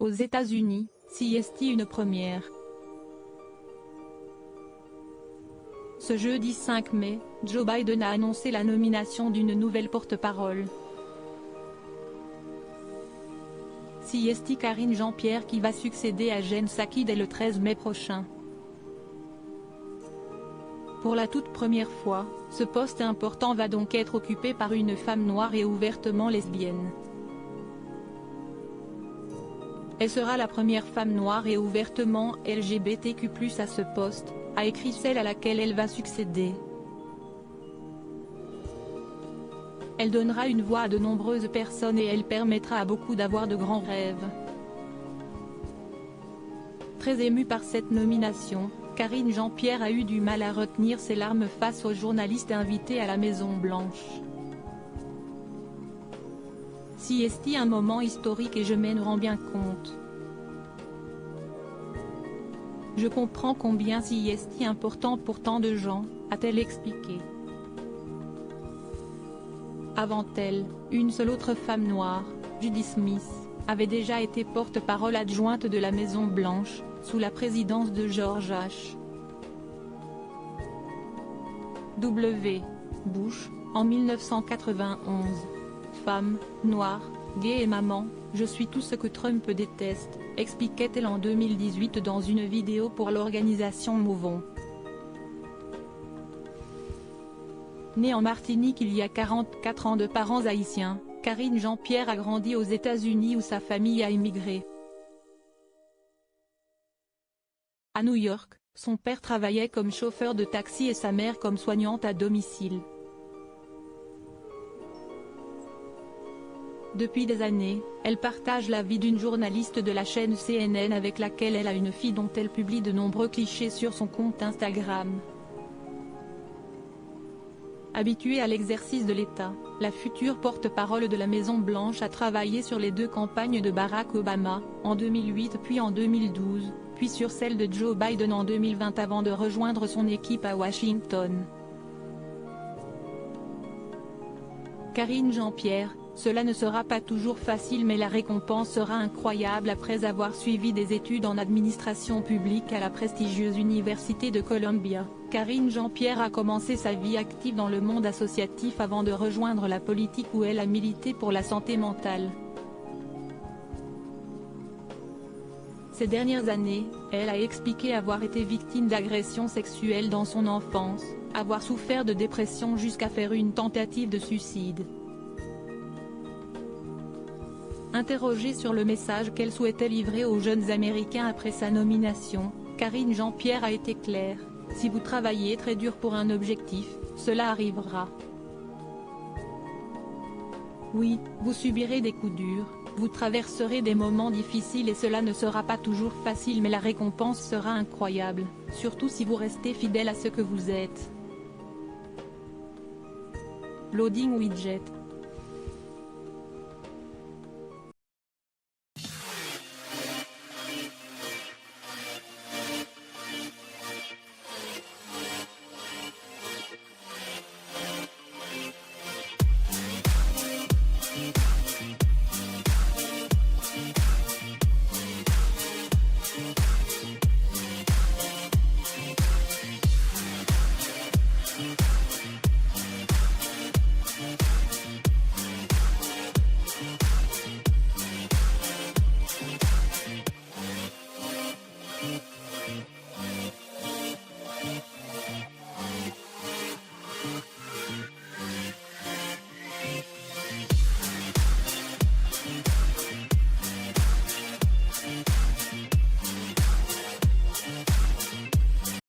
Aux États-Unis, CST une première. Ce jeudi 5 mai, Joe Biden a annoncé la nomination d'une nouvelle porte-parole. CST Karine Jean-Pierre qui va succéder à Jen Psaki dès le 13 mai prochain. Pour la toute première fois, ce poste important va donc être occupé par une femme noire et ouvertement lesbienne. Elle sera la première femme noire et ouvertement LGBTQ+ à ce poste, a écrit celle à laquelle elle va succéder. Elle donnera une voix à de nombreuses personnes et elle permettra à beaucoup d'avoir de grands rêves. Très émue par cette nomination, Karine Jean-Pierre a eu du mal à retenir ses larmes face aux journalistes invités à la Maison-Blanche. CST un moment historique et je m'en rends bien compte. Je comprends combien CST est important pour tant de gens, a-t-elle expliqué. Avant elle, une seule autre femme noire, Judy Smith, avait déjà été porte-parole adjointe de la Maison-Blanche, sous la présidence de George H. W. Bush, en 1991. Femme, noire, gay et maman, je suis tout ce que Trump déteste, expliquait-elle en 2018 dans une vidéo pour l'organisation MoveOn. Née en Martinique il y a 44 ans de parents haïtiens, Karine Jean-Pierre a grandi aux États-Unis où sa famille a immigré. À New York, son père travaillait comme chauffeur de taxi et sa mère comme soignante à domicile. Depuis des années, elle partage la vie d'une journaliste de la chaîne CNN avec laquelle elle a une fille dont elle publie de nombreux clichés sur son compte Instagram. Habituée à l'exercice de l'État, la future porte-parole de la Maison-Blanche a travaillé sur les deux campagnes de Barack Obama, en 2008 puis en 2012, puis sur celle de Joe Biden en 2020 avant de rejoindre son équipe à Washington. Karine Jean-Pierre, cela ne sera pas toujours facile mais la récompense sera incroyable. Après avoir suivi des études en administration publique à la prestigieuse Université de Columbia, Karine Jean-Pierre a commencé sa vie active dans le monde associatif avant de rejoindre la politique où elle a milité pour la santé mentale. Ces dernières années, elle a expliqué avoir été victime d'agressions sexuelles dans son enfance, avoir souffert de dépression jusqu'à faire une tentative de suicide. Interrogée sur le message qu'elle souhaitait livrer aux jeunes Américains après sa nomination, Karine Jean-Pierre a été claire: si vous travaillez très dur pour un objectif, cela arrivera. Oui, vous subirez des coups durs, vous traverserez des moments difficiles et cela ne sera pas toujours facile mais la récompense sera incroyable, surtout si vous restez fidèle à ce que vous êtes. Loading widget.